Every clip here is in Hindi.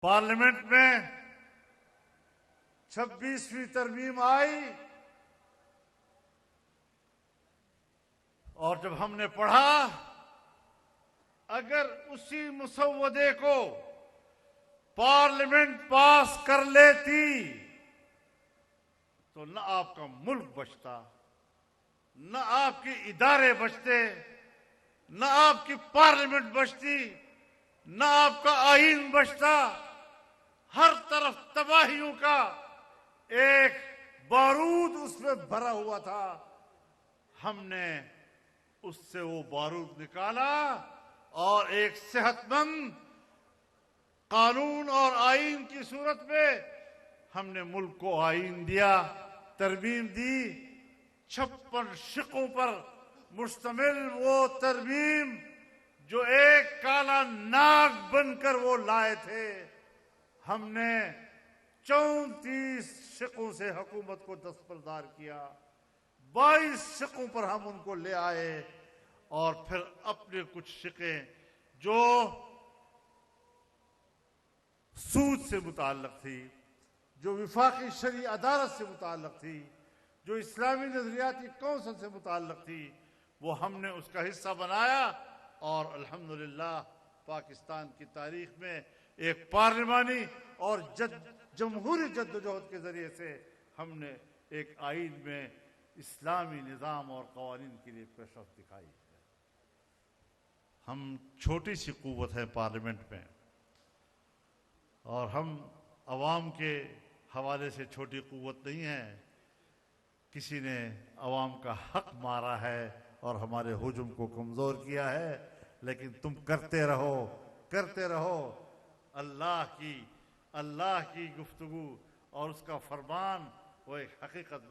पार्लियामेंट में 26वीं तरमीम आई और जब हमने पढ़ा, अगर उसी मुसव्वदे को पार्लियामेंट पास कर लेती तो न आपका मुल्क बचता, न आपके इदारे बचते, न आपकी पार्लियामेंट बचती, न आपका आईन बचता। हर तरफ तबाहियों का एक बारूद उसमें भरा हुआ था। हमने उससे वो बारूद निकाला और एक सेहतमंद कानून और आईन की सूरत में हमने मुल्क को आईन दिया, तरमीम दी। 56 शिकों पर मुश्तमिल वो तरमीम जो एक काला नाग बनकर वो लाए थे, हमने 34 शिकों से हुकूमत को दस्तबरदार किया। 22 शिकों पर हम उनको ले आए और फिर अपने कुछ शिकें जो सूद से मुताल्लक थी, जो विफाकी शरी अदालत से मुताल्लक थी, जो इस्लामी नजरियाती कौंसिल से मुताल्लक थी, वो हमने उसका हिस्सा बनाया और अल्हम्दुलिल्लाह पाकिस्तान की तारीख में एक पार्लिमानी और जमहूरी जद्दोजहद के जरिए से हमने एक आईन में इस्लामी निज़ाम और कवानीन के लिए पेशरफ्त दिखाई है। हम छोटी सी कुव्वत है पार्लियामेंट में और हम अवाम के हवाले से छोटी कुव्वत नहीं है। किसी ने अवाम का हक मारा है और हमारे हुजूम को कमज़ोर किया है, लेकिन तुम करते रहो, करते रहो। अल्लाह की गुफ्तगू और उसका फरमान वो एक हकीकत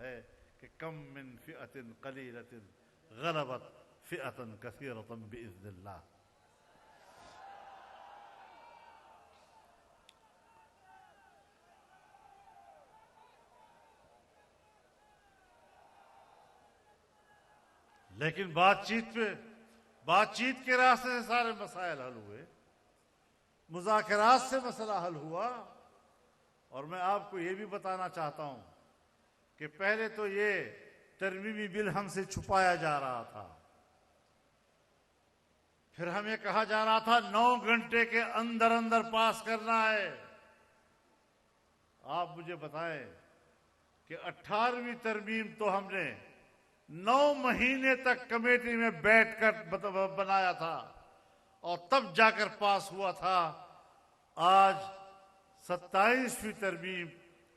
है कि कम मिन फ़िअतिन क़लीलतिन ग़लबत फ़िअतन कसीरतन बिइज़्निल्लाह। लेकिन बातचीत के रास्ते से सारे मसाइल हल हुए, मुज़ाकरात से मसला हल हुआ। और मैं आपको ये भी बताना चाहता हूं कि पहले तो ये तरमीमी बिल हमसे छुपाया जा रहा था, फिर हमें कहा जा रहा था 9 घंटे के अंदर अंदर पास करना है। आप मुझे बताएं कि 18वीं तरमीम तो हमने 9 महीने तक कमेटी में बैठकर बनाया था और तब जाकर पास हुआ था। आज 27वीं तरमीम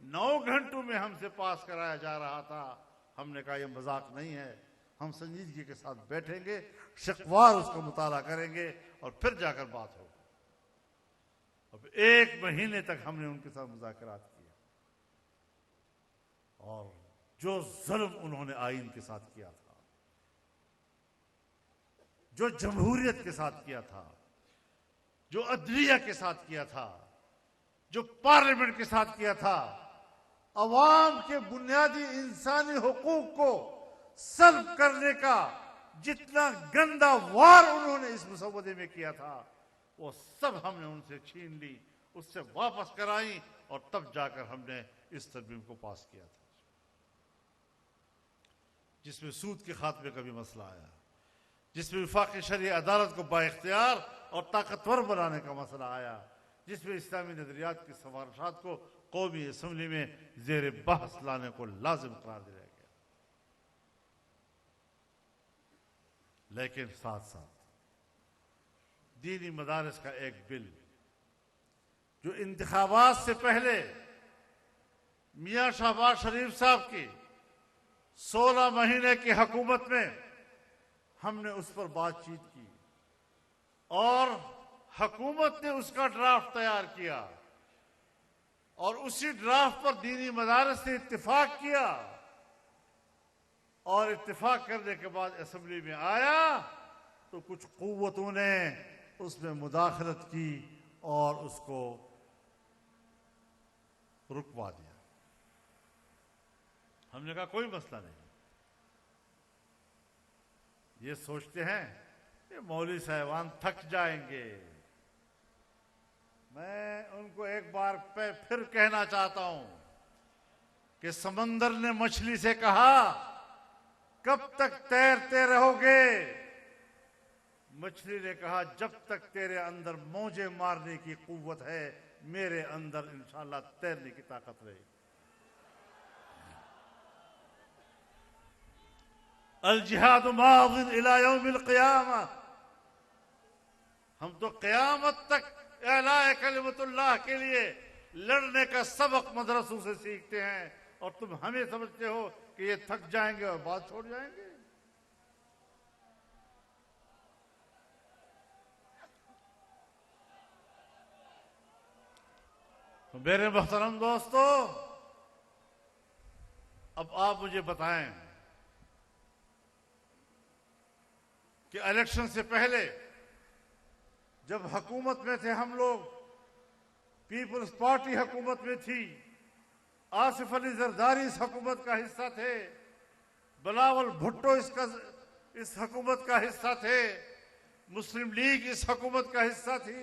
9 घंटों में हमसे पास कराया जा रहा था। हमने कहा यह मजाक नहीं है, हम संजीदगी के साथ बैठेंगे, शिकवार उसका मुताला करेंगे और फिर जाकर बात होगी। अब 1 महीने तक हमने उनके साथ मुज़ाकरात किए और जो जुल्म उन्होंने आईन के साथ किया था, जो जमहूरियत के साथ किया था, जो अदलिया के साथ किया था, जो पार्लियामेंट के साथ किया था, अवाम के बुनियादी इंसानी हुकूक को सल्ब करने का जितना गंदा वार उन्होंने इस मुसव्वदे में किया था, वो सब हमने उनसे छीन ली, उससे वापस कराई और तब जाकर हमने इस तरमीम को पास किया था, जिसमें सूद के खात्मे का भी मसला आया, जिसमें विफाकी शरई अदालत को बाइख्तियार और ताकतवर बनाने का मसला आया, जिसमें इस्लामी नजरियात की सिफारिशात को कौमी असम्बली में जेर बहस लाने को लाजिम करार दिया गया। लेकिन साथ साथ दीनी मदारिस का एक बिल जो इंतखाबात से पहले मियां शहबाज शरीफ साहब की 16 महीने की हुकूमत में हमने उस पर बातचीत की और हुकूमत ने उसका ड्राफ्ट तैयार किया और उसी ड्राफ्ट पर दीनी मदारिस से इत्तिफाक किया और इत्तिफाक करने के बाद असेंबली में आया तो कुछ कुव्वतों ने उसमें मुदाखलत की और उसको रुकवा दिया। हमने कहा कोई मसला नहीं, ये सोचते हैं ये मौलवी साहिबान थक जाएंगे, मैं उनको एक बार फिर कहना चाहता हूं कि समंदर ने मछली से कहा, कब तक तैरते रहोगे? मछली ने कहा, जब तक तेरे अंदर मौजे मारने की कुव्वत है, मेरे अंदर इंशाअल्लाह तैरने की ताकत रहेगी। अल जिहाद मादिन इला यौमिल क़ियामा। हम तो क़यामत तक इलाए कलिमतुल्लाह के लिए लड़ने का सबक मदरसों से सीखते हैं, और तुम हमें समझते हो कि ये थक जाएंगे और बात छोड़ जाएंगे। तो मेरे मोहतरम दोस्तों, अब आप मुझे बताएं कि इलेक्शन से पहले जब हुकूमत में थे हम लोग, पीपल्स पार्टी हुकूमत में थी, आसिफ अली जरदारी इस हुकूमत का हिस्सा थे, बिलावल भुट्टो इस हुकूमत का हिस्सा थे, मुस्लिम लीग इस हुकूमत का हिस्सा थी,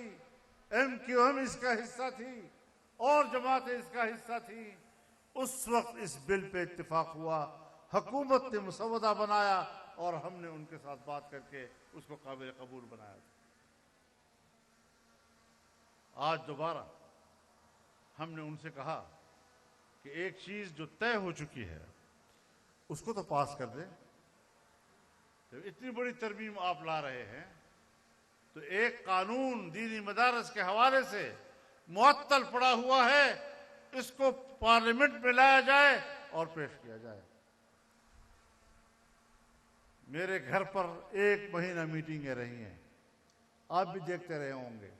MQM इसका हिस्सा थी, और जमातें इसका हिस्सा थी। उस वक्त इस बिल पे इत्तेफाक हुआ, हुकूमत ने मसवदा बनाया और हमने उनके साथ बात करके उसको काबिल कबूल बनाया। आज दोबारा हमने उनसे कहा कि एक चीज जो तय हो चुकी है उसको तो पास कर दें। जब इतनी बड़ी तरमीम आप ला रहे हैं तो एक कानून दीनी मदारस के हवाले से मुअत्तल पड़ा हुआ है, इसको पार्लियामेंट में लाया जाए और पेश किया जाए। मेरे घर पर 1 महीना मीटिंगें रही हैं, आप भी देखते रहे होंगे।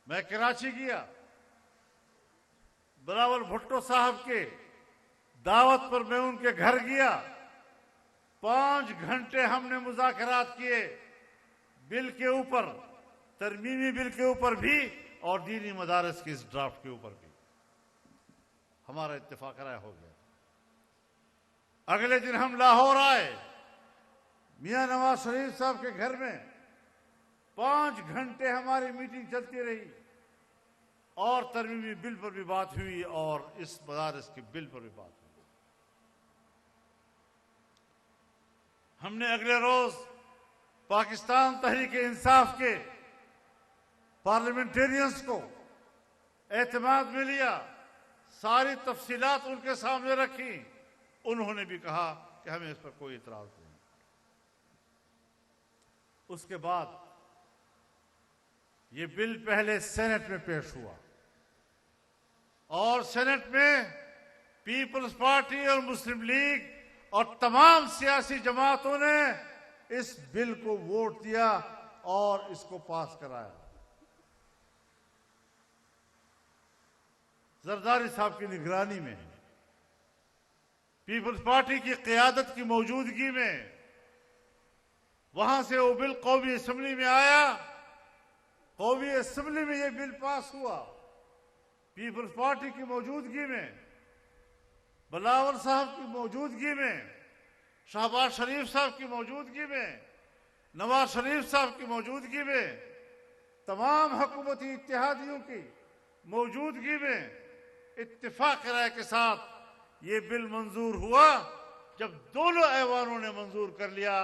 मैं कराची गया, बिलावल भुट्टो साहब के दावत पर मैं उनके घर गया। 5 घंटे हमने मुज़ाकरात किए, बिल के ऊपर, तरमीमी बिल के ऊपर भी और दीनी मदारस के इस ड्राफ्ट के ऊपर भी हमारा इत्तेफाक राय हो गया। अगले दिन हम लाहौर आए, मियां नवाज शरीफ साहब के घर में 5 घंटे हमारी मीटिंग चलती रही और तरमीमी बिल पर भी बात हुई और इस मदारस के बिल पर भी बात हुई। हमने अगले रोज पाकिस्तान तहरीक इंसाफ के पार्लियामेंटेरियंस को एतमाद में लिया, सारी तफसीलात उनके सामने रखी। उन्होंने भी कहा कि हमें इस पर कोई इतराज नहीं। उसके बाद ये बिल पहले सेनेट में पेश हुआ और सेनेट में पीपल्स पार्टी और मुस्लिम लीग और तमाम सियासी जमातों ने इस बिल को वोट दिया और इसको पास कराया। जरदारी साहब की निगरानी में, पीपल्स पार्टी की क़यादत की मौजूदगी में वहां से वो बिल कौमी असेंबली में आया। कौमी असेंबली में ये बिल पास हुआ पीपल्स पार्टी की मौजूदगी में, बिलावल साहब की मौजूदगी में, शहबाज शरीफ साहब की मौजूदगी में, नवाज शरीफ साहब की मौजूदगी में, तमाम हुकूमती इत्तेहादियों की मौजूदगी में इत्तेफाक राय के साथ ये बिल मंजूर हुआ। जब दोनों ऐवानों ने मंजूर कर लिया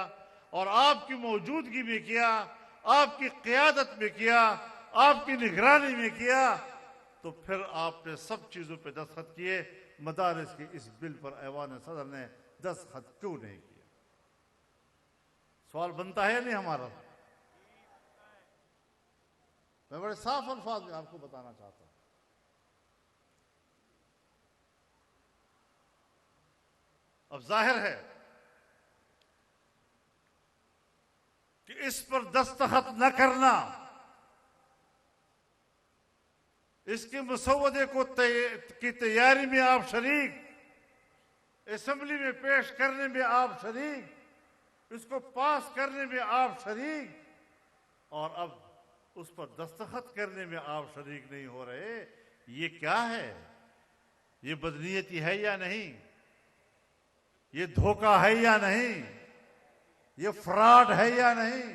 और आपकी मौजूदगी में किया, आपकी क़यादत में किया, आपकी निगरानी में किया, तो फिर आपने सब चीजों पे दस्तखत किए। मदारिस के इस बिल पर ऐवान सदर ने दस्तखत क्यों नहीं किया? सवाल बनता है नहीं हमारा। मैं बड़े साफ अल्फाज में आपको बताना चाहता हूं। अब जाहिर है कि इस पर दस्तखत न करना, इसके मसौदे को की तैयारी में आप शरीक, असेंबली में पेश करने में आप शरीक, इसको पास करने में आप शरीक, और अब उस पर दस्तखत करने में आप शरीक नहीं हो रहे। ये क्या है? ये बदनीयती है या नहीं? ये धोखा है या नहीं? ये फ्रॉड है या नहीं?